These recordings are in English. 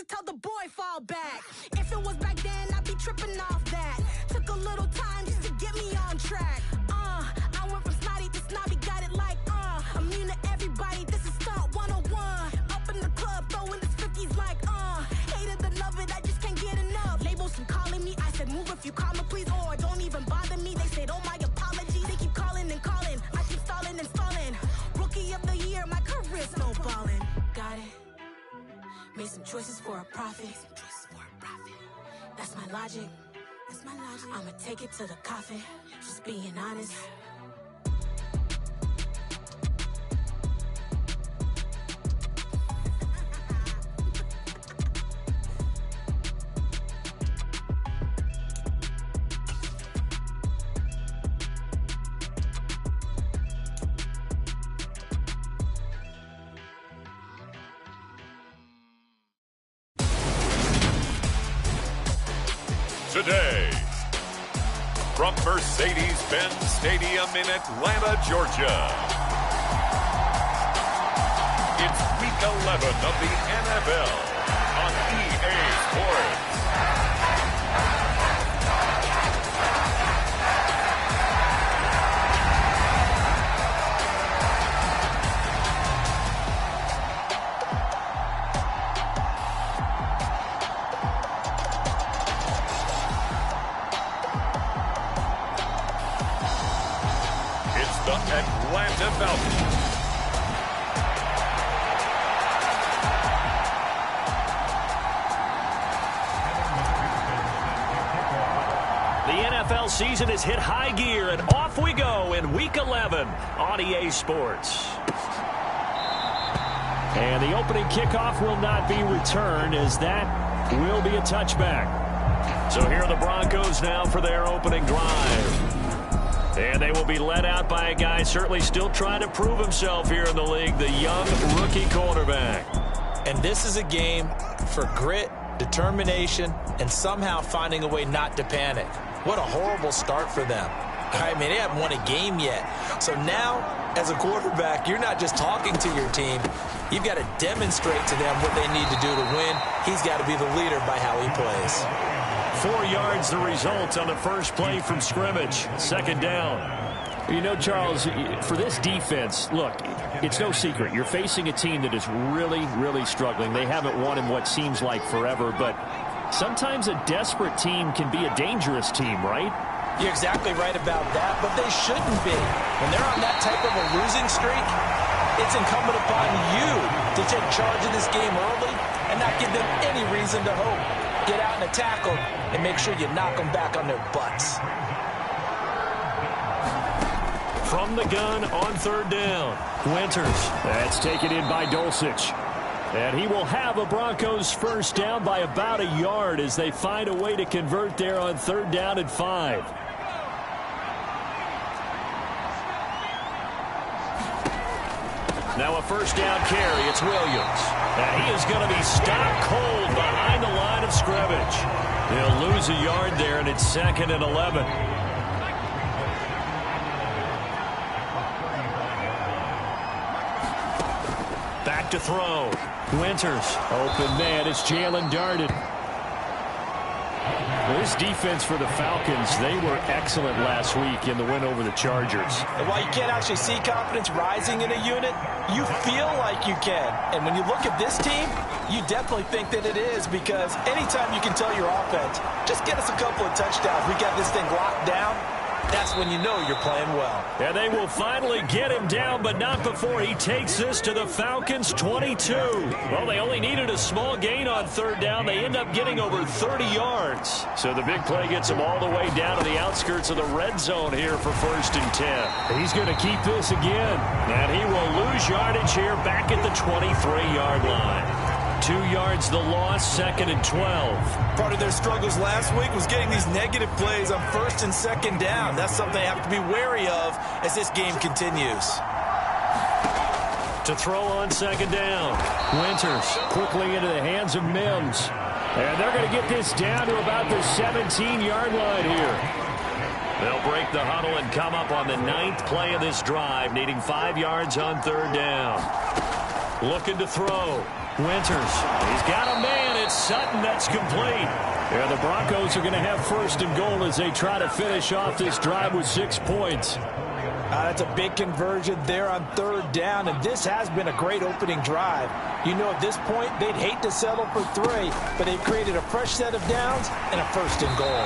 tell the boy fall back. If it was back then, I'd be tripping off that. Took a little time just to get me on track. I went from snotty to snobby, got it like, immune to everybody, this is Stunt 101. Up in the club, throwing this 50s like, hate it, love it, I just can't get enough. Labels from calling me, I said move if you call me please, or don't even bother me. They said, oh my apologies, they keep calling and calling, I keep stalling and stalling. Rookie of the year, my career snowballing. Got it. Made some choices for a profit. That's my logic. I'ma take it to the coffin. Just being honest. Today, from Mercedes-Benz Stadium in Atlanta, Georgia, it's Week 11 of the NFL on EA Sports. The Atlanta Falcons. The NFL season has hit high gear, and off we go in Week 11 on EA Sports. And the opening kickoff will not be returned, as that will be a touchback. So here are the Broncos now for their opening drive. And they will be led out by a guy certainly still trying to prove himself here in the league, the young rookie quarterback. And this is a game for grit, determination, and somehow finding a way not to panic. What a horrible start for them. I mean, they haven't won a game yet. So now, as a quarterback, you're not just talking to your team. You've got to demonstrate to them what they need to do to win. He's got to be the leader by how he plays. 4 yards the result on the first play from scrimmage. Second down. You know, Charles, for this defense, look, it's no secret. You're facing a team that is really, really struggling. They haven't won in what seems like forever, but sometimes a desperate team can be a dangerous team, right? You're exactly right about that, but they shouldn't be. When they're on that type of a losing streak, it's incumbent upon you to take charge of this game early and not give them any reason to hope. Get out and tackle and make sure you knock them back on their butts. From the gun on third down, Winters. That's taken in by Dulcich. And he will have a Broncos first down by about a yard as they find a way to convert there on third down and 5. Now a first down carry. It's Williams. And he is going to be stopped cold behind the line of scrimmage. He'll lose a yard there, and it's 2nd and 11. Back to throw. Winters. Open man. It's Jalen Darden. This defense for the Falcons, they were excellent last week in the win over the Chargers. And while you can't actually see confidence rising in a unit, you feel like you can. And when you look at this team, you definitely think that it is, because anytime you can tell your offense, just get us a couple of touchdowns, we got this thing locked down, that's when you know you're playing well. And they will finally get him down, but not before he takes this to the Falcons' 22. Well, they only needed a small gain on third down. They end up getting over 30 yards. So the big play gets him all the way down to the outskirts of the red zone here for 1st and 10. He's going to keep this again. And he will lose yardage here back at the 23-yard line. 2 yards the loss, 2nd and 12. Part of their struggles last week was getting these negative plays on 1st and 2nd down. That's something they have to be wary of as this game continues. To throw on 2nd down. Winters quickly into the hands of Mims. And they're going to get this down to about the 17-yard line here. They'll break the huddle and come up on the 9th play of this drive, needing 5 yards on third down. Looking to throw. Winters. He's got a man. It's Sutton. That's complete. Yeah, the Broncos are going to have first and goal as they try to finish off this drive with 6 points. That's a big conversion there on third down, and this has been a great opening drive. You know, at this point, they'd hate to settle for 3, but they've created a fresh set of downs and a first and goal.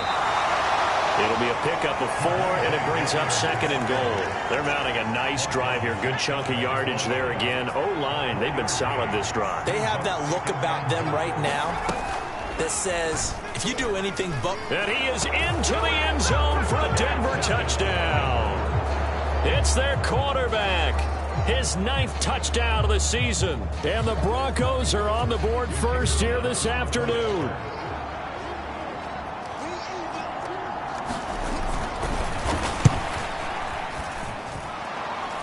It'll be a pickup of 4, and it brings up second and goal. They're mounting a nice drive here. Good chunk of yardage there again. O-line, they've been solid this drive. They have that look about them right now that says, if you do anything but... And he is into the end zone for a Denver touchdown. It's their quarterback. His 9th touchdown of the season. And the Broncos are on the board first here this afternoon.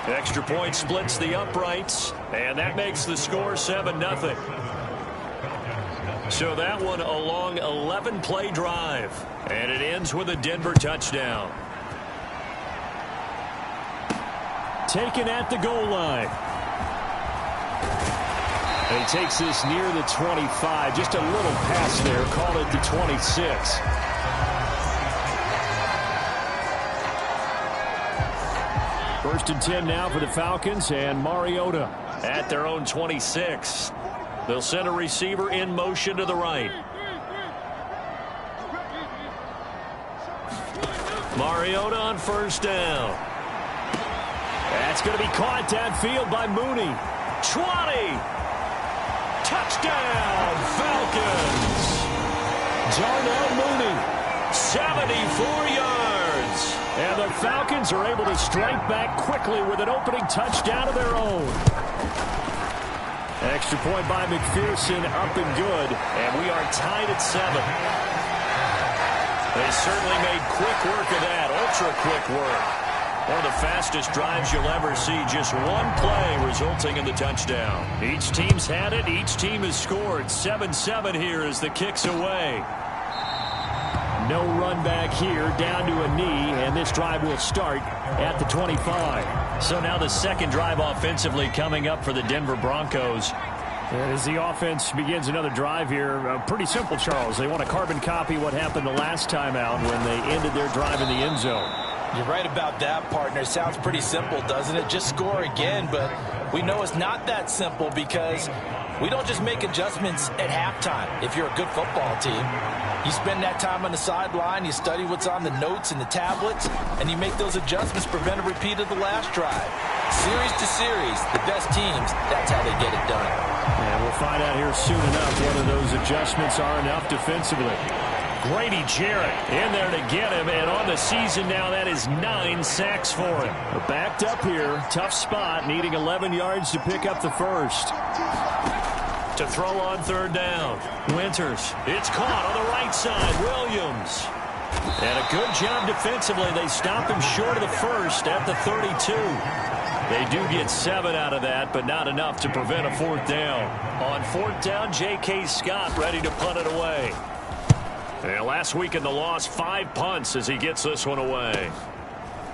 Extra point splits the uprights, and that makes the score 7-0. So that one a long 11-play drive, and it ends with a Denver touchdown. Taken at the goal line. And he takes this near the 25. Just a little pass there. Called it the 26. First and 10 now for the Falcons, and Mariota at their own 26. They'll send a receiver in motion to the right. Mariota on first down. That's going to be caught downfield by Mooney. 20. Touchdown, Falcons. Darnell Mooney, 74 yards. And the Falcons are able to strike back quickly with an opening touchdown of their own. Extra point by McPherson, up and good. And we are tied at 7. They certainly made quick work of that, ultra-quick work. One of the fastest drives you'll ever see. Just one play resulting in the touchdown. Each team's had it. Each team has scored. 7-7 here as the kick's away. No run back here, down to a knee, and this drive will start at the 25. So now the second drive offensively coming up for the Denver Broncos. And as the offense begins another drive here, pretty simple, Charles. They want to carbon copy what happened the last time out when they ended their drive in the end zone. You're right about that, partner. Sounds pretty simple, doesn't it? Just score again, but we know it's not that simple because we don't just make adjustments at halftime. If you're a good football team, you spend that time on the sideline, you study what's on the notes and the tablets, and you make those adjustments to prevent a repeat of the last drive. Series to series, the best teams, that's how they get it done. And we'll find out here soon enough whether those adjustments are enough defensively. Grady Jarrett in there to get him, and on the season now, that is 9 sacks for him. We're backed up here, tough spot, needing 11 yards to pick up the first. To throw on third down, Winters. It's caught on the right side, Williams. And a good job defensively. They stop him short of the first at the 32. They do get 7 out of that, but not enough to prevent a fourth down. On fourth down, J.K. Scott ready to punt it away. And last week in the loss, 5 punts as he gets this one away.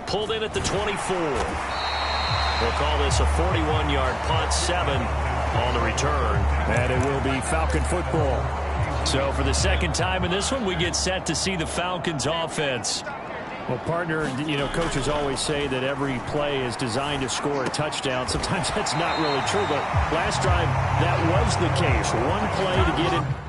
Pulled in at the 24. We'll call this a 41-yard punt, 7 on the return. And it will be Falcon football. So for the second time in this one, we get set to see the Falcons offense. Well, partner, you know, coaches always say that every play is designed to score a touchdown. Sometimes that's not really true, but last drive, that was the case. One play to get it.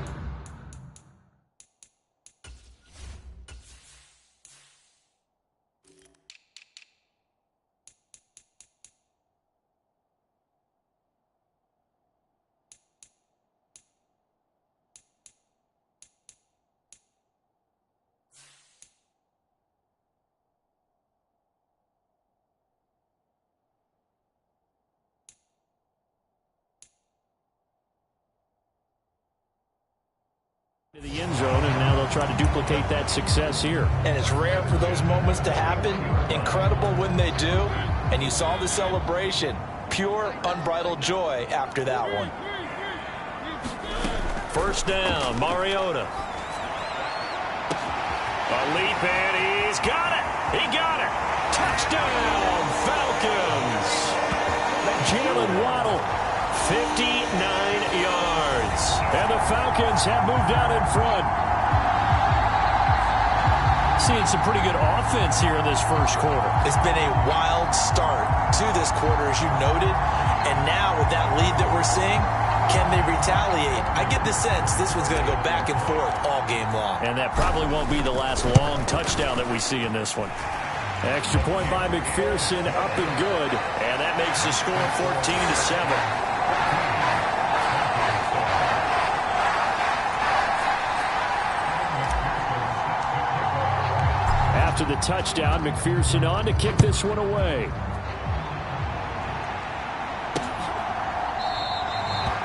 The end zone, and now they'll try to duplicate that success here. And it's rare for those moments to happen. Incredible when they do. And you saw the celebration. Pure, unbridled joy after that one. First down, Mariota. A leap, and he's got it. He got it. Touchdown, Falcons. Jalen Waddle, 59 yards. And the Falcons have moved out in front. Seeing some pretty good offense here in this first quarter. It's been a wild start to this quarter, as you noted. And now with that lead that we're seeing, can they retaliate? I get the sense this one's going to go back and forth all game long. And that probably won't be the last long touchdown that we see in this one. Extra point by McPherson, up and good. And that makes the score 14-7. After the touchdown, McPherson on to kick this one away.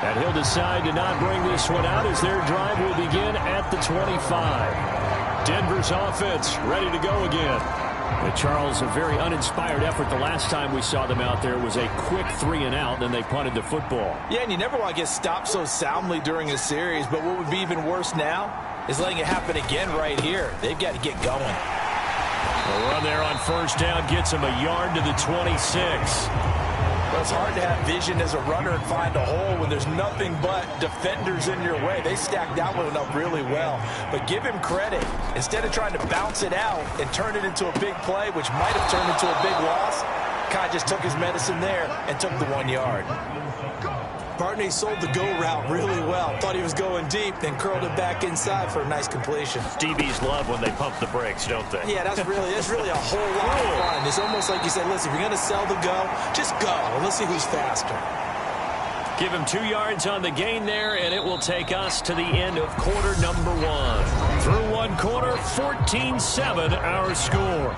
And he'll decide to not bring this one out as their drive will begin at the 25. Denver's offense ready to go again. But Charles, a very uninspired effort. The last time we saw them out there was a quick 3-and-out, and they punted the football. Yeah, and you never want to get stopped so soundly during a series, but what would be even worse now is letting it happen again right here. They've got to get going. The run there on first down gets him a yard to the 26. Well, it's hard to have vision as a runner and find a hole when there's nothing but defenders in your way. They stacked that one up really well. But give him credit. Instead of trying to bounce it out and turn it into a big play, which might have turned into a big loss, Kai just took his medicine there and took the 1 yard. Partney sold the go route really well. Thought he was going deep, then curled it back inside for a nice completion. DBs love when they pump the brakes, don't they? Yeah, that's really a whole lot of fun. It's almost like you said, listen, if you're going to sell the go, just go, and let's see who's faster. Give him 2 yards on the gain there, and it will take us to the end of quarter number 1. Through one quarter, 14-7 our score.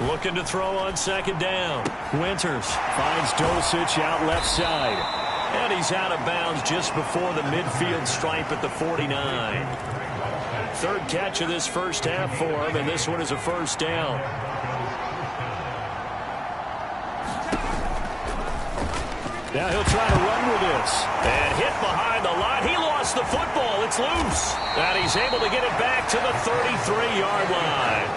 Looking to throw on second down. Winters finds Dulcich out left side. And he's out of bounds just before the midfield stripe at the 49. Third catch of this first half for him, and this one is a first down. Now he'll try to run with this. And hit behind the line. He lost the football. It's loose. And he's able to get it back to the 33-yard line.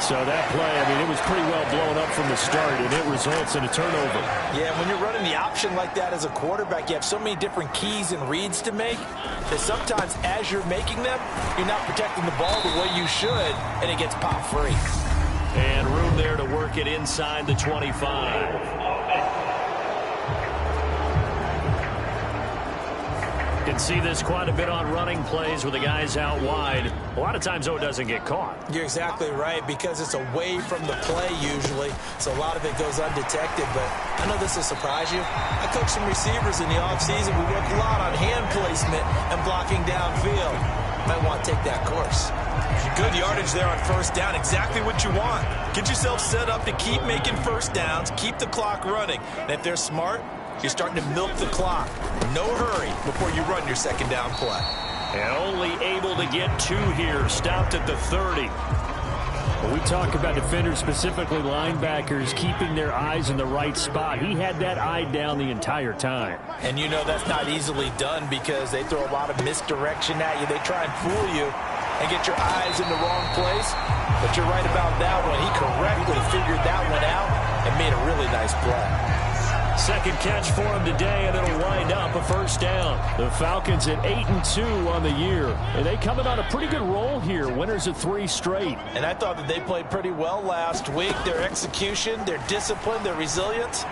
So that play, I mean, it was pretty well blown up from the start, and it results in a turnover. Yeah, when you're running the option like that as a quarterback, you have so many different keys and reads to make that sometimes as you're making them, you're not protecting the ball the way you should, and it gets pop free. And room there to work it inside the 25. Can see this quite a bit on running plays with the guys out wide. A lot of times, though, it doesn't get caught. You're exactly right, because it's away from the play usually, so a lot of it goes undetected. But I know this will surprise you. I coach some receivers in the offseason. We work a lot on hand placement and blocking downfield. Might want to take that course. Good yardage there on first down. Exactly what you want. Get yourself set up to keep making first downs, keep the clock running. And if they're smart, you're starting to milk the clock. No hurry before you run your second down play. And only able to get 2 here. Stopped at the 30. When we talk about defenders, specifically linebackers, keeping their eyes in the right spot, he had that eye down the entire time. And you know that's not easily done because they throw a lot of misdirection at you. They try and fool you and get your eyes in the wrong place. But you're right about that one. He correctly figured that one out and made a really nice play. Second catch for him today, and it'll wind up a first down. The Falcons at 8-2 on the year, and they coming on a pretty good roll here. Winners of 3 straight. And I thought that they played pretty well last week. Their execution, their discipline, their resilience,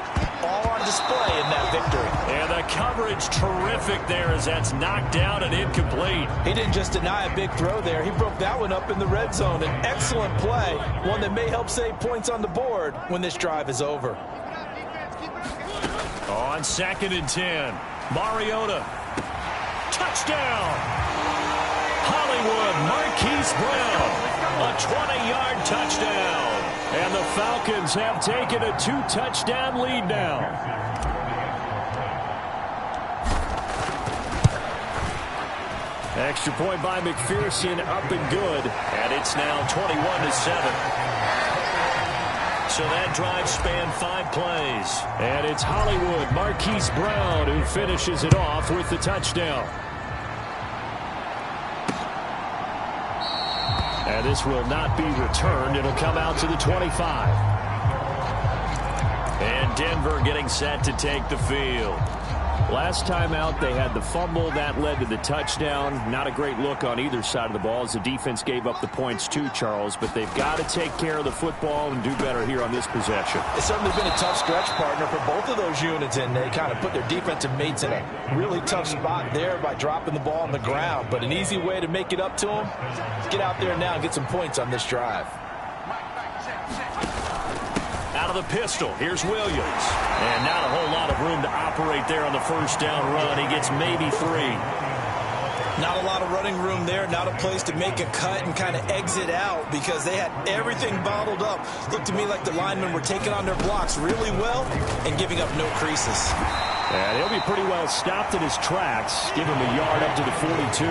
all on display in that victory. And the coverage terrific there as that's knocked down and incomplete. He didn't just deny a big throw there. He broke that one up in the red zone. An excellent play, one that may help save points on the board when this drive is over. On 2nd and 10, Mariota, touchdown! Hollywood, Marquise Brown, a 20-yard touchdown. And the Falcons have taken a 2-touchdown lead now. Extra point by McPherson, up and good. And it's now 21-7. So that drive spanned 5 plays. And it's Hollywood, Marquise Brown, who finishes it off with the touchdown. And this will not be returned. It'll come out to the 25. And Denver getting set to take the field. Last time out, they had the fumble. That led to the touchdown. Not a great look on either side of the ball as the defense gave up the points too, Charles. But they've got to take care of the football and do better here on this possession. It's certainly been a tough stretch, partner, for both of those units, and they kind of put their defensive mates in a really tough spot there by dropping the ball on the ground. But an easy way to make it up to them, get out there now and get some points on this drive. Out of the pistol, here's Williams. And not a whole lot of room to operate there on the first down run. He gets maybe 3. Not a lot of running room there, not a place to make a cut and kind of exit out because they had everything bottled up. Looked to me like the linemen were taking on their blocks really well and giving up no creases. And he'll be pretty well stopped in his tracks. Give him a yard up to the 42.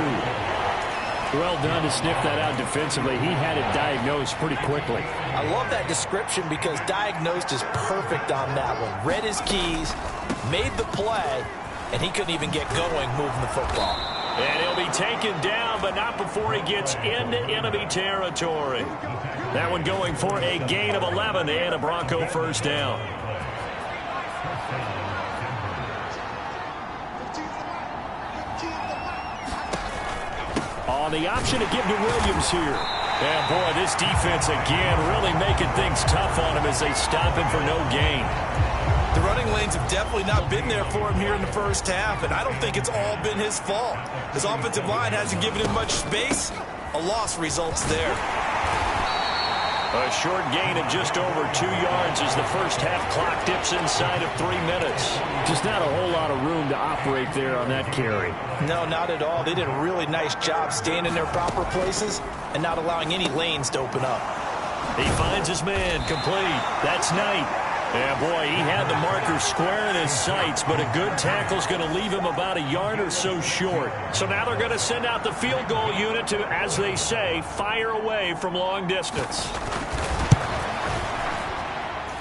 Well done to sniff that out defensively. He had it diagnosed pretty quickly. I love that description because diagnosed is perfect on that one. Read his keys, made the play, and he couldn't even get going moving the football. And he'll be taken down, but not before he gets into enemy territory. That one going for a gain of 11 and a Bronco first down. On the option to give to Williams here. And boy, this defense again really making things tough on him as they stop him for no gain. The running lanes have definitely not been there for him here in the first half, and I don't think it's all been his fault. His offensive line hasn't given him much space. A loss results there. A short gain of just over 2 yards as the first half clock dips inside of 3 minutes. Just not a whole lot of room to operate there on that carry. No, not at all. They did a really nice job staying in their proper places and not allowing any lanes to open up. He finds his man complete. That's Knight. Yeah, boy, he had the marker square in his sights, but a good tackle's going to leave him about a yard or so short. So now they're going to send out the field goal unit to, as they say, fire away from long distance.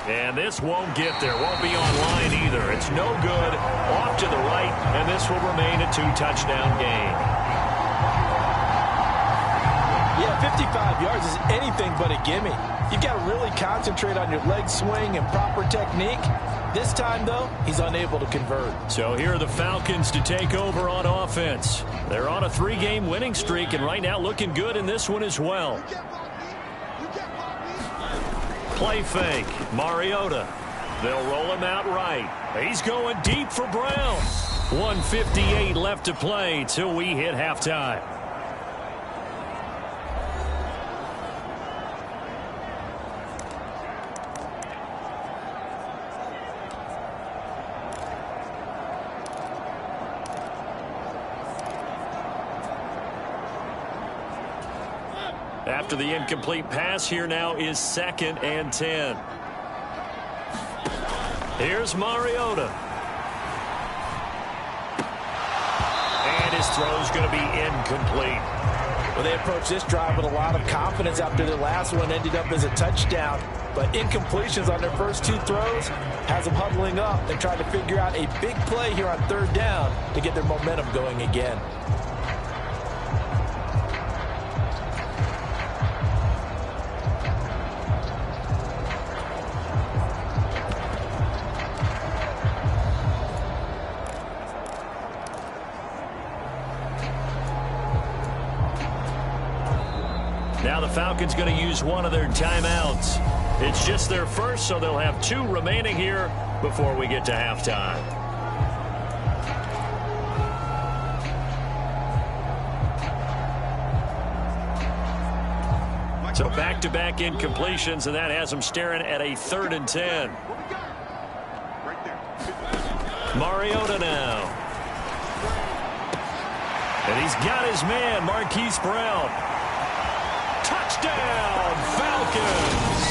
And this won't get there. Won't be on line either. It's no good. Off to the right, and this will remain a 2-touchdown game. Yeah, 55 yards is anything but a gimme. You've got to really concentrate on your leg swing and proper technique. This time, though, he's unable to convert. So here are the Falcons to take over on offense. They're on a 3-game winning streak, and right now looking good in this one as well. Play fake. Mariota. They'll roll him out right. He's going deep for Brown. 1:58 left to play till we hit halftime. After the incomplete pass, here now is 2nd and 10. Here's Mariota. And his throw's going to be incomplete. Well, they approached this drive with a lot of confidence after their last one ended up as a touchdown. But incompletions on their first 2 throws has them huddling up and trying to figure out a big play here on 3rd down to get their momentum going again. Now the Falcons going to use one of their timeouts. It's just their first, so they'll have 2 remaining here before we get to halftime. So back-to-back incompletions, and that has them staring at a 3rd and 10. Mariota now. And he's got his man, Marquise Brown. Touchdown, Falcons!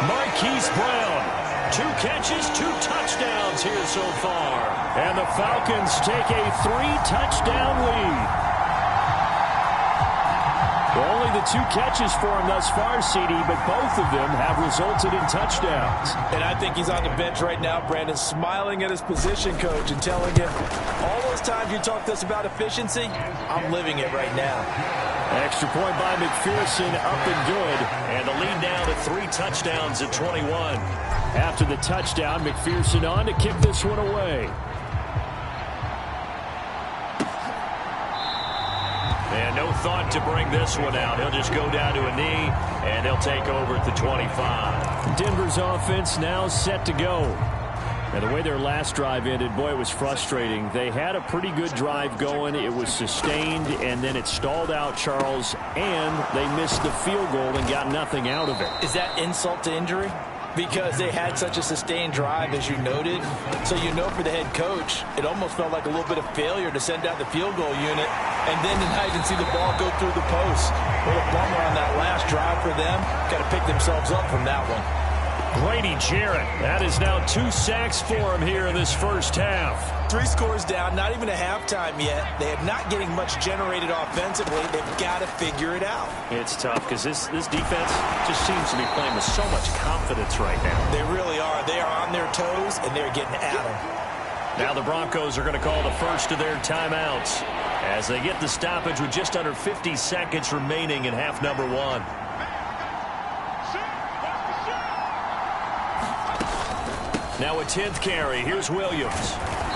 Marquise Brown, 2 catches, 2 touchdowns here so far. And the Falcons take a 3-touchdown lead. Well, only the 2 catches for him thus far, CD, but both of them have resulted in touchdowns. And I think he's on the bench right now, Brandon, smiling at his position coach and telling him, all those times you talked to us about efficiency, I'm living it right now. Extra point by McPherson, up and good. And the lead now to 3 touchdowns at 21. After the touchdown, McPherson on to kick this one away. And no thought to bring this one out. He'll just go down to a knee, and they'll take over at the 25. Denver's offense now set to go. And the way their last drive ended, boy, it was frustrating. They had a pretty good drive going. It was sustained, and then it stalled out, Charles, and they missed the field goal and got nothing out of it. Is that insult to injury? Because they had such a sustained drive, as you noted. So you know for the head coach, it almost felt like a little bit of failure to send out the field goal unit and then tonight and see the ball go through the post. What a bummer on that last drive for them. Got to pick themselves up from that one. Grady Jarrett, that is now 2 sacks for him here in this first half. 3 scores down, not even a halftime yet. They are not getting much generated offensively. They've got to figure it out. It's tough because this defense just seems to be playing with so much confidence right now. They really are. They are on their toes, and they're getting at them. Now the Broncos are going to call the first of their timeouts as they get the stoppage with just under 50 seconds remaining in half number 1. Now a 10th carry. Here's Williams.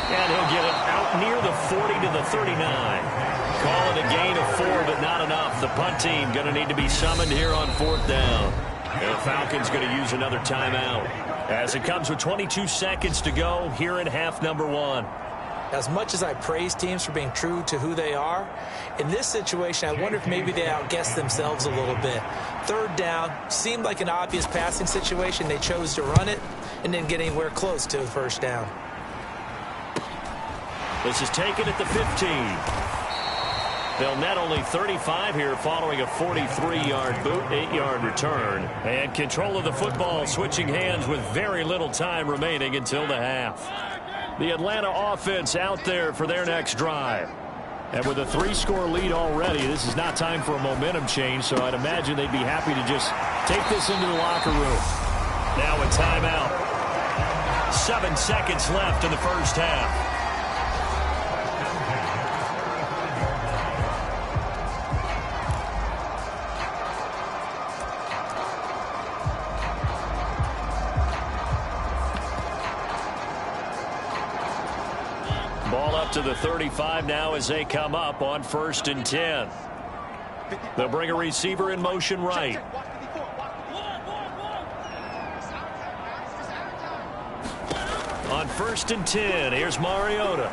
And he'll get it out near the 40 to the 39. Call it a gain of 4, but not enough. The punt team going to need to be summoned here on 4th down. And the Falcons going to use another timeout as it comes with 22 seconds to go here in half number 1. As much as I praise teams for being true to who they are, in this situation, I wonder if maybe they outguessed themselves a little bit. 3rd down seemed like an obvious passing situation. They chose to run it and didn't get anywhere close to the 1st down. This is taken at the 15. They'll net only 35 here following a 43-yard boot, 8-yard return. And control of the football switching hands with very little time remaining until the half. The Atlanta offense out there for their next drive. And with a 3-score lead already, this is not time for a momentum change, so I'd imagine they'd be happy to just take this into the locker room. Now a timeout. 7 seconds left in the first half. Ball up to the 35 now as they come up on 1st and 10. They'll bring a receiver in motion right. On 1st and 10, here's Mariota.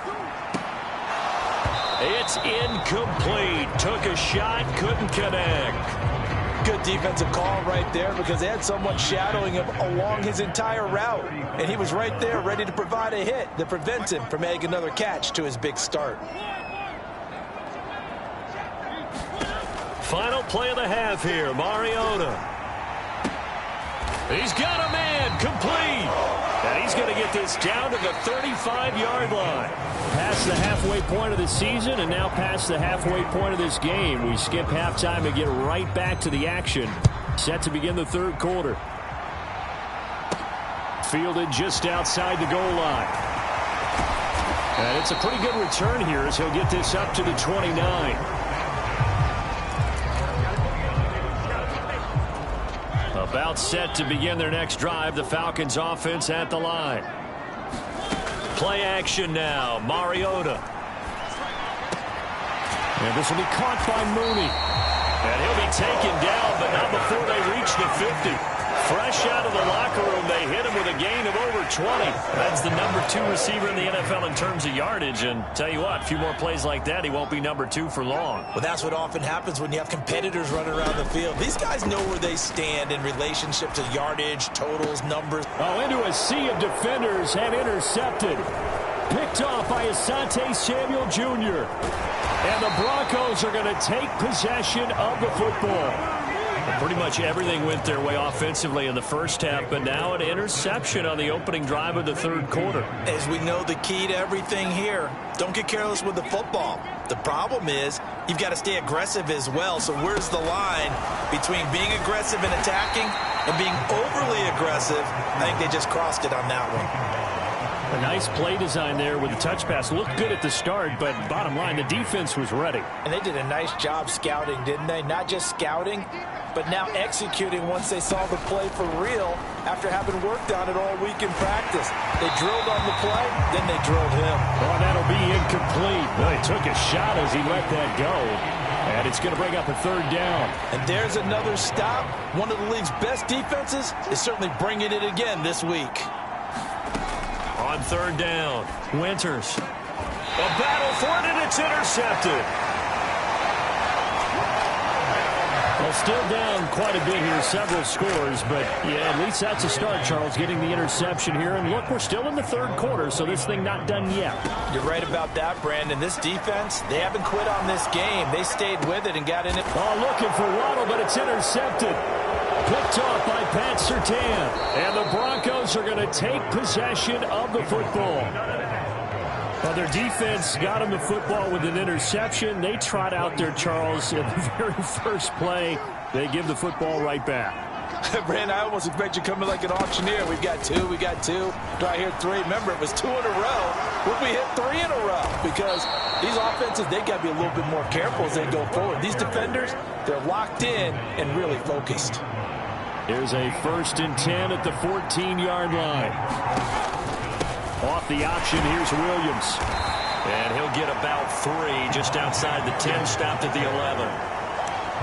It's incomplete. Took a shot, couldn't connect. Good defensive call right there because they had someone shadowing him along his entire route. And he was right there ready to provide a hit that prevents him from making another catch to his big start. Final play of the half here, Mariota. He's got a man, complete. And he's going to get this down to the 35-yard line. Past the halfway point of the season and now past the halfway point of this game. We skip halftime and get right back to the action. Set to begin the 3rd quarter. Fielded just outside the goal line. And it's a pretty good return here as he'll get this up to the 29. About set to begin their next drive. The Falcons offense at the line. Play action now. Mariota. And this will be caught by Mooney. And he'll be taken down, but not before they reach the 50. Fresh out of the locker room, they hit him with a gain of over 20. That's the number 2 receiver in the NFL in terms of yardage. And tell you what, a few more plays like that, he won't be number 2 for long. Well, that's what often happens when you have competitors running around the field. These guys know where they stand in relationship to yardage, totals, numbers. Oh, into a sea of defenders and intercepted. Picked off by Asante Samuel Jr. And the Broncos are going to take possession of the football. Pretty much everything went their way offensively in the first half, but now an interception on the opening drive of the 3rd quarter. As we know, the key to everything here, don't get careless with the football. The problem is you've got to stay aggressive as well. So where's the line between being aggressive and attacking and being overly aggressive? I think they just crossed it on that one. A nice play design there with the touch pass. Looked good at the start, but bottom line, the defense was ready. And they did a nice job scouting, didn't they? Not just scouting, but now executing once they saw the play for real after having worked on it all week in practice. They drilled on the play, then they drilled him. Oh, that'll be incomplete. Well, he took a shot as he let that go. And it's going to bring up a third down. And there's another stop. One of the league's best defenses is certainly bringing it again this week. On third down, Winters. A battle for it, and it's intercepted. Well, still down quite a bit here, several scores, but yeah, at least that's a start, Charles, getting the interception here. And look, we're still in the third quarter, so this thing not done yet. You're right about that, Brandon. This defense, they haven't quit on this game. They stayed with it and got in it. Oh, looking for Waddle, but it's intercepted. Picked off by Pat Surtain. And the Broncos are going to take possession of the football. Well, their defense got them the football with an interception. They trot out there, Charles, at the very first play. They give the football right back. Brandon, I almost expect you coming like an auctioneer. We've got two. Do I hear three? Remember, it was 2 in a row. Would we hit 3 in a row? Because these offenses, they got to be a little bit more careful as they go forward. These defenders, they're locked in and really focused. Here's a 1st and 10 at the 14-yard line. Off the option, here's Williams. And he'll get about 3 just outside the 10, stopped at the 11.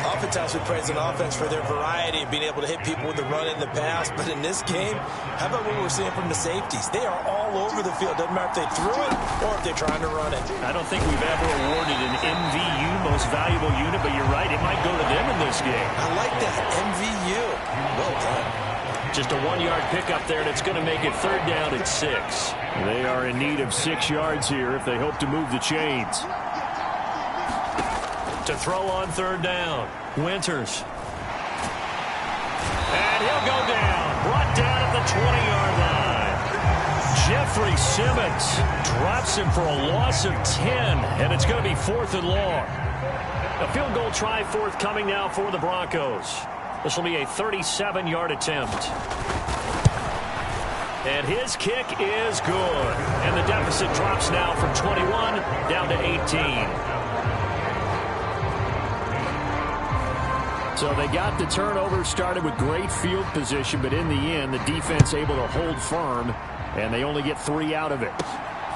Oftentimes we praise an offense for their variety of being able to hit people with the run in the pass. But in this game, how about what we're seeing from the safeties? They are all over the field. Doesn't matter if they threw it or if they're trying to run it. I don't think we've ever awarded an MVU, most valuable unit, but you're right, it might go to them in this game. I like that, MVU. Well done. Just a 1-yard pickup there, and it's going to make it third down at 6. They are in need of 6 yards here if they hope to move the chains. To throw on third down, Winters. And he'll go down, brought down at the 20-yard line. Jeffrey Simmons drops him for a loss of 10, and it's going to be 4th and long. A field goal try forthcoming now for the Broncos. This will be a 37-yard attempt. And his kick is good. And the deficit drops now from 21 down to 18. So they got the turnover started with great field position, but in the end, the defense able to hold firm, and they only get 3 out of it.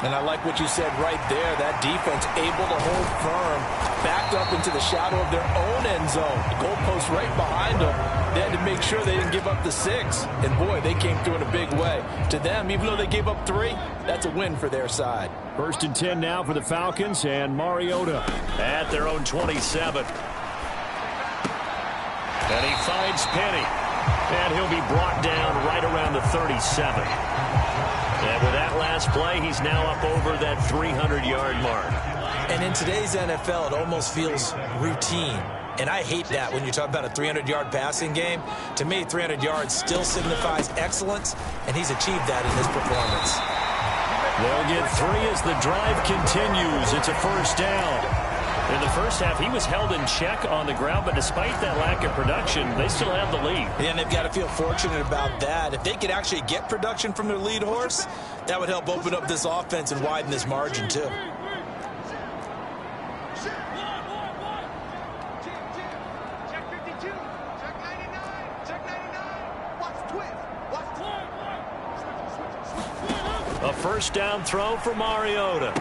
And I like what you said right there. That defense able to hold firm, backed up into the shadow of their own end zone. The goalpost right behind them. They had to make sure they didn't give up the 6. And, boy, they came through in a big way. To them, even though they gave up 3, that's a win for their side. 1st and 10 now for the Falcons, and Mariota at their own 27. And he finds Penny. And he'll be brought down right around the 37. And with that last play, he's now up over that 300-yard mark. And in today's NFL, it almost feels routine. And I hate that when you talk about a 300-yard passing game. To me, 300 yards still signifies excellence, and he's achieved that in this performance. They'll get 3 as the drive continues. It's a 1st down. In the first half, he was held in check on the ground, but despite that lack of production, they still have the lead. And they've got to feel fortunate about that. If they could actually get production from their lead horse, that would help open up this offense and widen this margin, too. A 1st down throw for Mariota.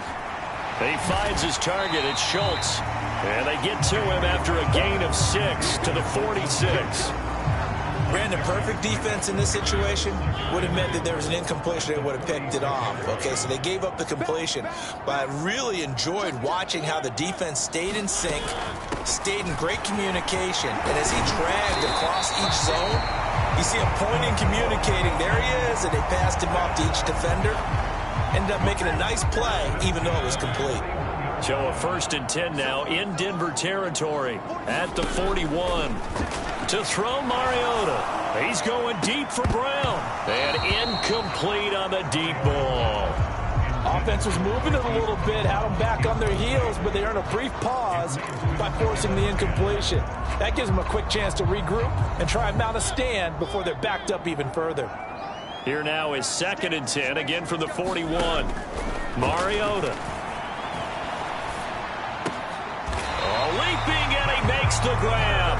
He finds his target. It's Schultz. And they get to him after a gain of 6 to the 46. Brandon, perfect defense in this situation would have meant that there was an incompletion. They would have picked it off. Okay, so they gave up the completion. But I really enjoyed watching how the defense stayed in sync, stayed in great communication. And as he dragged across each zone, you see him pointing, communicating. There he is, and they passed him off to each defender. Ended up making a nice play, even though it was complete. So a 1st and 10 now in Denver territory at the 41. To throw Mariota. He's going deep for Brown. And incomplete on the deep ball. Offense was moving it a little bit, had them back on their heels, but they earned a brief pause by forcing the incompletion. That gives them a quick chance to regroup and try and mount a stand before they're backed up even further. Here now is 2nd and 10, again from the 41. Mariota. Leaping, and he makes the grab.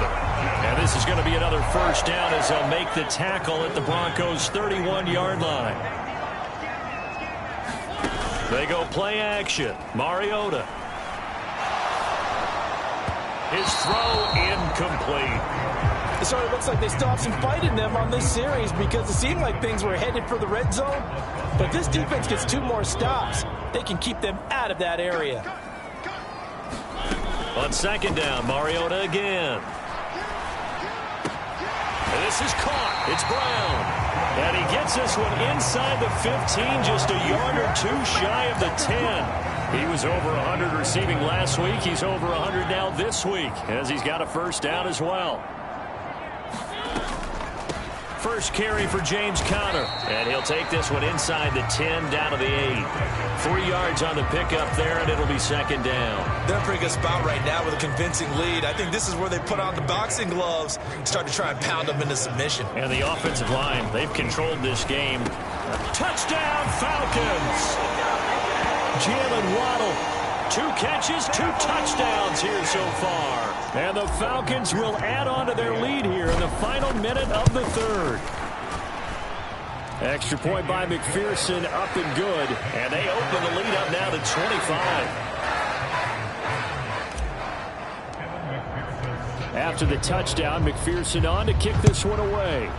And this is going to be another first down as they'll make the tackle at the Broncos' 31-yard line. They go play action. Mariota. His throw incomplete. So it looks like they still have some fight in them on this series because it seemed like things were headed for the red zone. But this defense gets 2 more stops. They can keep them out of that area. On 2nd down, Mariota again. And this is caught. It's Brown. And he gets this one inside the 15, just a yard or 2 shy of the 10. He was over 100 receiving last week. He's over 100 now this week as he's got a first down as well. First carry for James Conner. And he'll take this one inside the 10 down to the 8. 3 yards on the pickup there, and it'll be 2nd down. They're in a pretty good spot right now with a convincing lead. I think this is where they put on the boxing gloves and start to try and pound them into submission. And the offensive line, they've controlled this game. Touchdown, Falcons! Jalen Waddle. 2 catches, 2 touchdowns here so far. And the Falcons will add on to their lead here in the final minute of the 3rd. Extra point by McPherson, up and good. And they open the lead up now to 25. After the touchdown, McPherson on to kick this one away.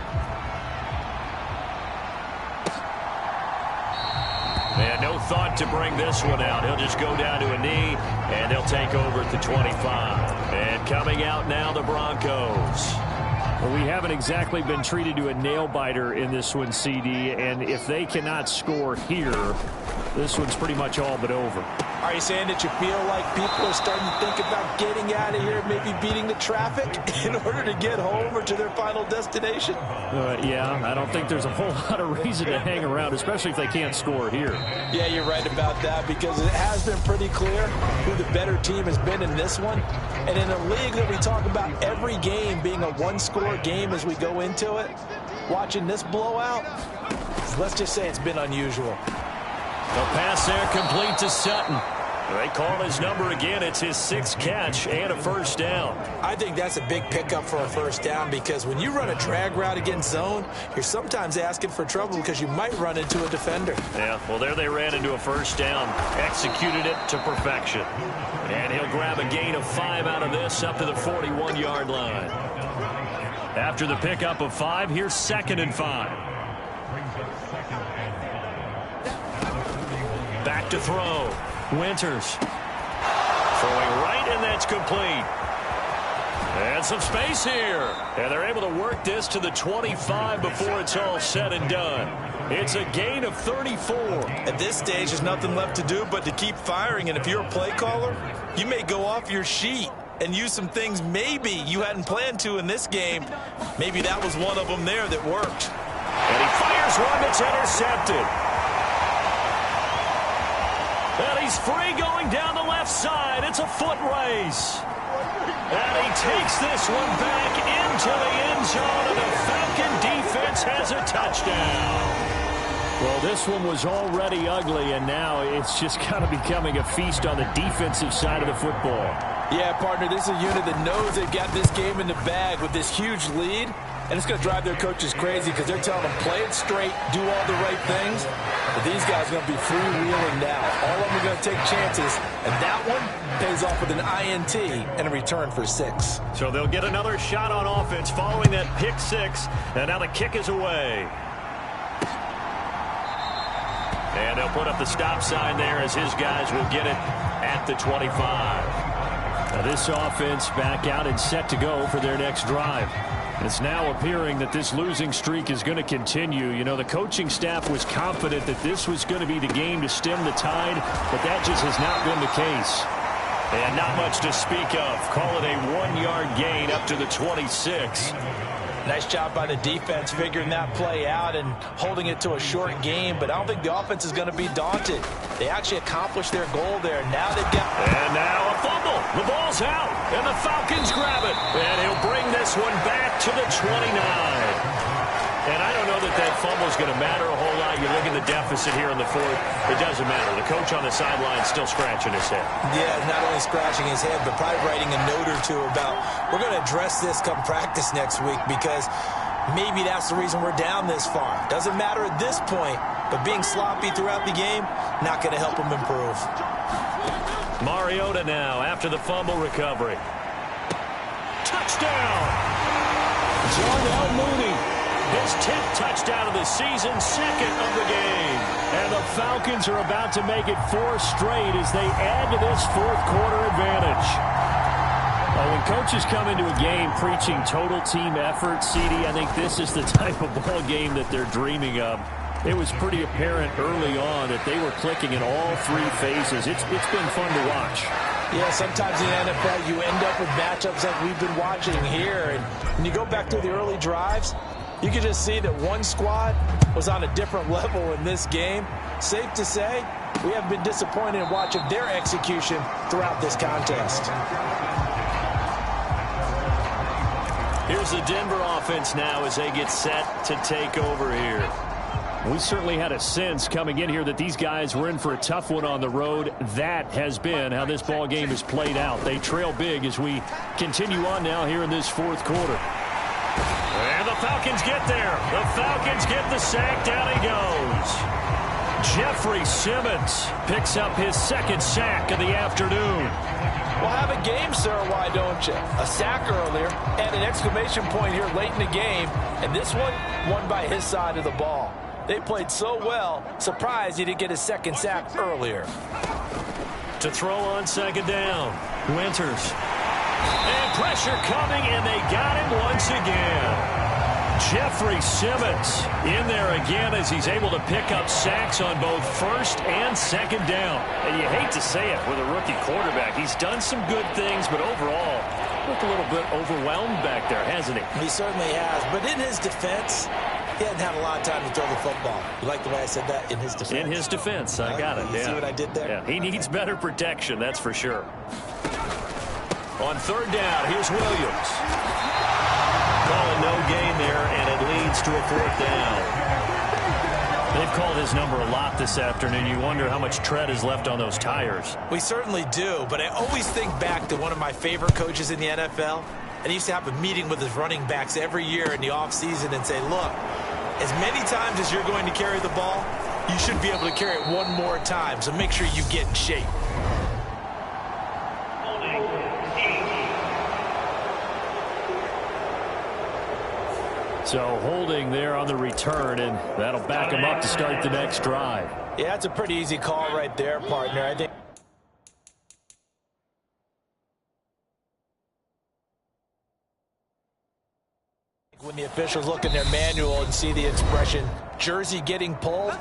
And no thought to bring this one out. He'll just go down to a knee, and they'll take over at the 25. And coming out now, the Broncos. Well, we haven't exactly been treated to a nail-biter in this one, CD, and if they cannot score here, this one's pretty much all but over. Are you saying that you feel like people are starting to think about getting out of here, maybe beating the traffic in order to get home or to their final destination? Yeah, I don't think there's a whole lot of reason to hang around, especially if they can't score here. Yeah, you're right about that because it has been pretty clear who the better team has been in this one. And in a league that we talk about every game being a one-score game as we go into it, watching this blowout, let's just say it's been unusual. The pass there complete to Sutton. They call his number again. It's his 6th catch and a first down. I think that's a big pickup for a first down because when you run a drag route against zone, you're sometimes asking for trouble because you might run into a defender. Yeah, well, there they ran into a first down. Executed it to perfection. And he'll grab a gain of 5 out of this up to the 41-yard line. After the pickup of 5, here's 2nd and 5. Back to throw. Winters. Throwing right, and that's complete. And some space here. And they're able to work this to the 25 before it's all said and done. It's a gain of 34. At this stage, there's nothing left to do but to keep firing. And if you're a play caller, you may go off your sheet and use some things maybe you hadn't planned to in this game. Maybe that was one of them there that worked. And he fires one that's intercepted. And he's free going down the left side. It's a foot race. And he takes this one back into the end zone, and the Falcon defense has a touchdown. Well, this one was already ugly, and now it's just kind of becoming a feast on the defensive side of the football. Yeah, partner, this is a unit that knows they've got this game in the bag with this huge lead, and it's going to drive their coaches crazy because they're telling them play it straight, do all the right things. But these guys are going to be freewheeling now. All of them are going to take chances, and that one pays off with an INT and a return for 6. So they'll get another shot on offense following that pick 6, and now the kick is away. And they'll put up the stop sign there as his guys will get it at the 25. Now this offense back out and set to go for their next drive. It's now appearing that this losing streak is going to continue. You know, the coaching staff was confident that this was going to be the game to stem the tide, but that just has not been the case. And not much to speak of. Call it a 1-yard gain up to the 26. Nice job by the defense figuring that play out and holding it to a short game, but I don't think the offense is going to be daunted. They actually accomplished their goal there. Now they've got... And now a fumble. The ball's out, and the Falcons grab it. And he'll bring this one back to the 29. And I don't know that that fumble is going to matter a whole lot. You look at the deficit here in the fourth. It doesn't matter. The coach on the sideline is still scratching his head. Yeah, not only scratching his head, but probably writing a note or two about, we're going to address this come practice next week, because maybe that's the reason we're down this far. Doesn't matter at this point, but being sloppy throughout the game, not going to help him improve. Mariota now after the fumble recovery. Touchdown! Darnell Mooney. His 10th touchdown of the season, second of the game. And the Falcons are about to make it 4 straight as they add to this fourth quarter advantage. When coaches come into a game preaching total team effort, CD, I think this is the type of ball game that they're dreaming of. It was pretty apparent early on that they were clicking in all 3 phases. It's been fun to watch. Yeah, sometimes in the NFL you end up with matchups like we've been watching here. And when you go back to the early drives, you can just see that one squad was on a different level in this game. Safe to say, we have been disappointed in watching their execution throughout this contest. Here's the Denver offense now as they get set to take over here. We certainly had a sense coming in here that these guys were in for a tough one on the road. That has been how this ball game has played out. They trail big as we continue on now here in this fourth quarter. And the Falcons get there. The Falcons get the sack. Down he goes. Jeffrey Simmons picks up his 2nd sack of the afternoon. Well, have a game, sir, why don't you? A sack earlier and an exclamation point here late in the game. And this one won by his side of the ball. They played so well, surprised he didn't get his 2nd sack earlier. To throw on 2nd down, Winters. And pressure coming, and they got him once again. Jeffrey Simmons in there again as he's able to pick up sacks on both 1st and 2nd down. And you hate to say it with a rookie quarterback. He's done some good things, but overall, looked a little bit overwhelmed back there, hasn't he? He certainly has, but in his defense, he hadn't had a lot of time to throw the football. You like the way I said that? In his defense. In his defense, I got it. You see what I did there? Yeah, he needs better protection, that's for sure. On 3rd down, here's Williams. Calling no gain there, and it leads to a 4th down. They've called his number a lot this afternoon. You wonder how much tread is left on those tires. We certainly do, but I always think back to one of my favorite coaches in the NFL. And he used to have a meeting with his running backs every year in the offseason and say, look, as many times as you're going to carry the ball, you should be able to carry it one more time, so make sure you get in shape. So holding there on the return, and that'll back him up to start the next drive. Yeah, that's a pretty easy call right there, partner. I think when the officials look in their manual and see the expression, jersey getting pulled.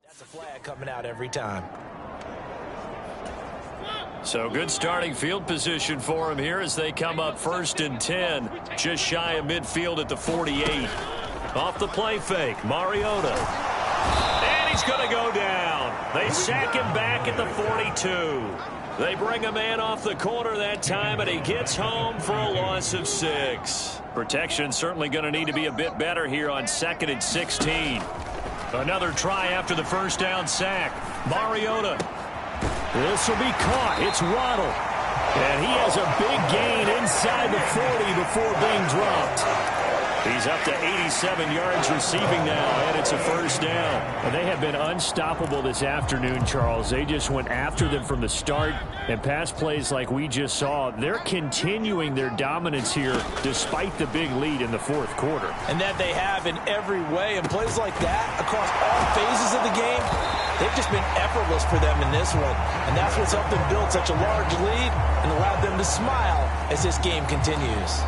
That's a flag coming out every time. So good starting field position for him here as they come up 1st and 10. Just shy of midfield at the 48. Off the play fake, Mariota. And he's going to go down. They sack him back at the 42. They bring a man off the corner that time, and he gets home for a loss of 6. Protection certainly going to need to be a bit better here on 2nd and 16. Another try after the 1st down sack. Mariota. This will be caught. It's Waddle. And he has a big gain inside the 40 before being dropped. He's up to 87 yards receiving now, and it's a 1st down. And they have been unstoppable this afternoon, Charles. They just went after them from the start, and pass plays like we just saw, they're continuing their dominance here despite the big lead in the 4th quarter. And that they have in every way. And plays like that across all phases of the game, they've just been effortless for them in this one. And that's what's helped them build such a large lead and allowed them to smile as this game continues.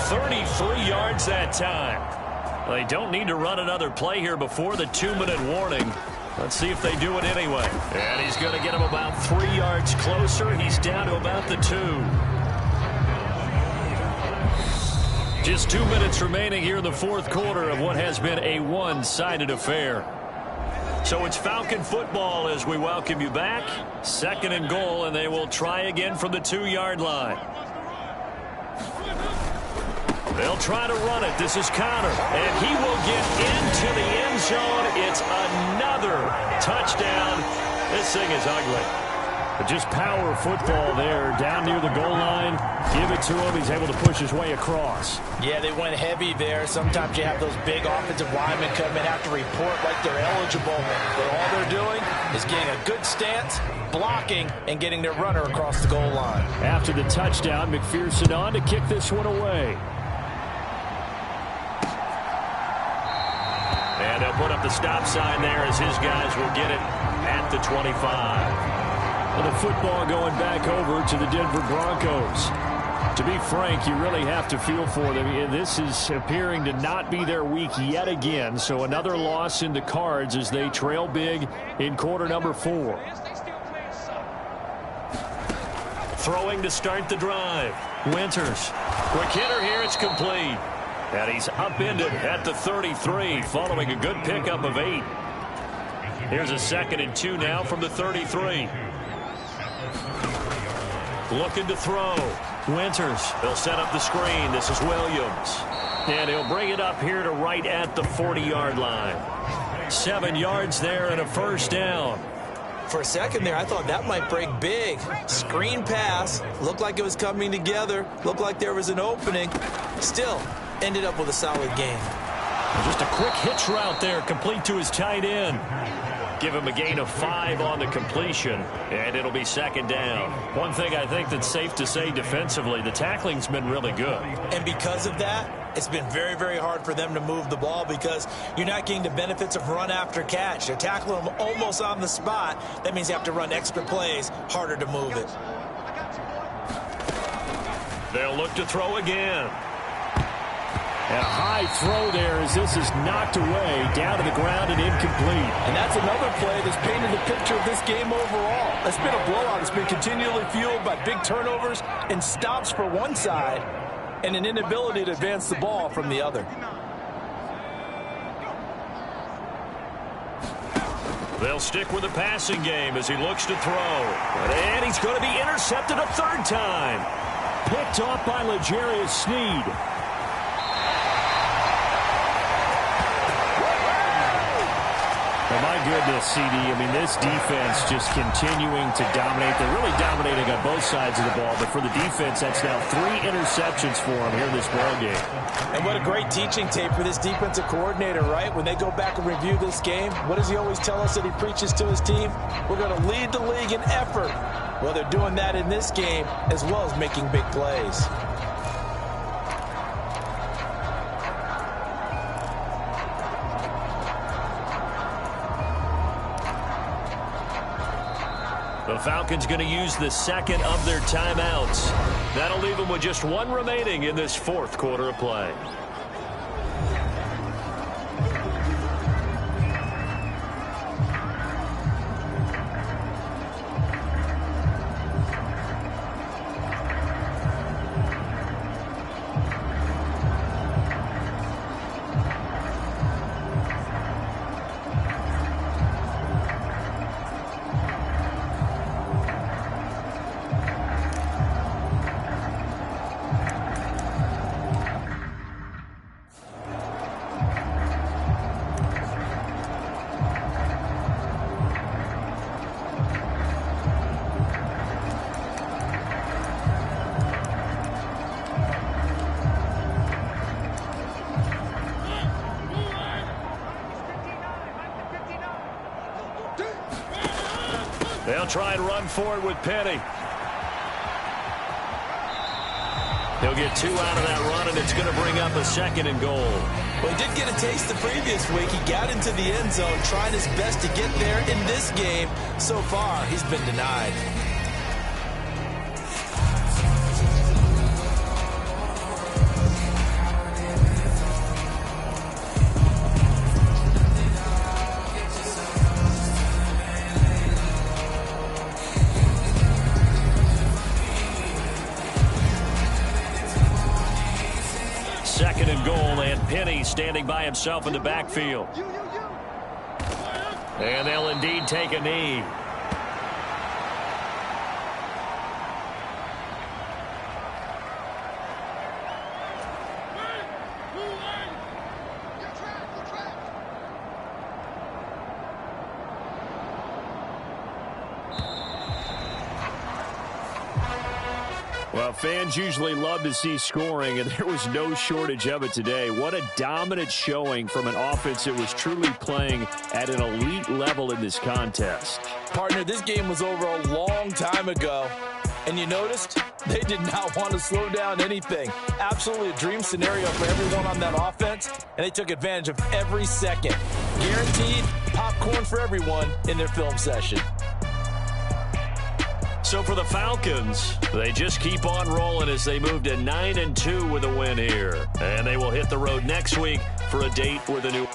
33 yards that time. They don't need to run another play here before the 2-minute warning. Let's see if they do it anyway. And he's going to get him about 3 yards closer. He's down to about the 2. Just 2 minutes remaining here in the fourth quarter of what has been a one-sided affair. So it's Falcon football as we welcome you back. 2nd and goal, and they will try again from the 2-yard line. They'll try to run it. This is Connor, and he will get into the end zone. It's another touchdown. This thing is ugly. But just power football there, down near the goal line. Give it to him. He's able to push his way across. Yeah, they went heavy there. Sometimes you have those big offensive linemen come in, have to report like they're eligible. But all they're doing is getting a good stance, blocking, and getting their runner across the goal line. After the touchdown, McPherson on to kick this one away. And they'll put up the stop sign there as his guys will get it at the 25. Well, the football going back over to the Denver Broncos. To be frank, you really have to feel for them. This is appearing to not be their week yet again. So another loss in the cards as they trail big in quarter number 4. Throwing to start the drive. Winters. Quick hitter here. It's complete. And he's upended at the 33 following a good pickup of 8. Here's a 2nd and 2 now from the 33. Looking to throw. Winters. They'll set up the screen. This is Williams. And he'll bring it up here to right at the 40-yard line. 7 yards there and a first down. For a second there, I thought that might break big. Screen pass. Looked like it was coming together. Looked like there was an opening. Still ended up with a solid game. Just a quick hitch route there, complete to his tight end. Give him a gain of 5 on the completion, and it'll be 2nd down. One thing I think that's safe to say defensively, the tackling's been really good. And because of that, it's been very, very hard for them to move the ball because you're not getting the benefits of run after catch. They're tackling them almost on the spot. That means you have to run extra plays, harder to move it. They'll look to throw again. And a high throw there as this is knocked away, down to the ground and incomplete. And that's another play that's painted the picture of this game overall. It's been a blowout. It's been continually fueled by big turnovers and stops for one side and an inability to advance the ball from the other. They'll stick with the passing game as he looks to throw. And he's going to be intercepted a 3rd time. Picked off by L'Jarius Sneed. Oh, my goodness, CD. I mean, this defense just continuing to dominate. They're really dominating on both sides of the ball. But for the defense, that's now 3 interceptions for them here in this ball game. And what a great teaching tape for this defensive coordinator, right? When they go back and review this game, what does he always tell us that he preaches to his team? We're going to lead the league in effort. Well, they're doing that in this game as well as making big plays. The Falcons going to use the 2nd of their timeouts. That'll leave them with just 1 remaining in this 4th quarter of play. They'll try and run forward with Penny. He'll get 2 out of that run, and it's going to bring up a 2nd and goal. Well, he did get a taste the previous week. He got into the end zone, trying his best to get there in this game. So far, he's been denied. standing by himself in the backfield. And they'll indeed take a knee. Well, fans usually love to see scoring, and there was no shortage of it today. What a dominant showing from an offense that was truly playing at an elite level in this contest. Partner, this game was over a long time ago, and you noticed they did not want to slow down anything. Absolutely a dream scenario for everyone on that offense, and they took advantage of every second. Guaranteed popcorn for everyone in their film session. So for the Falcons, they just keep on rolling as they move to 9-2 with a win here. And they will hit the road next week for a date with a new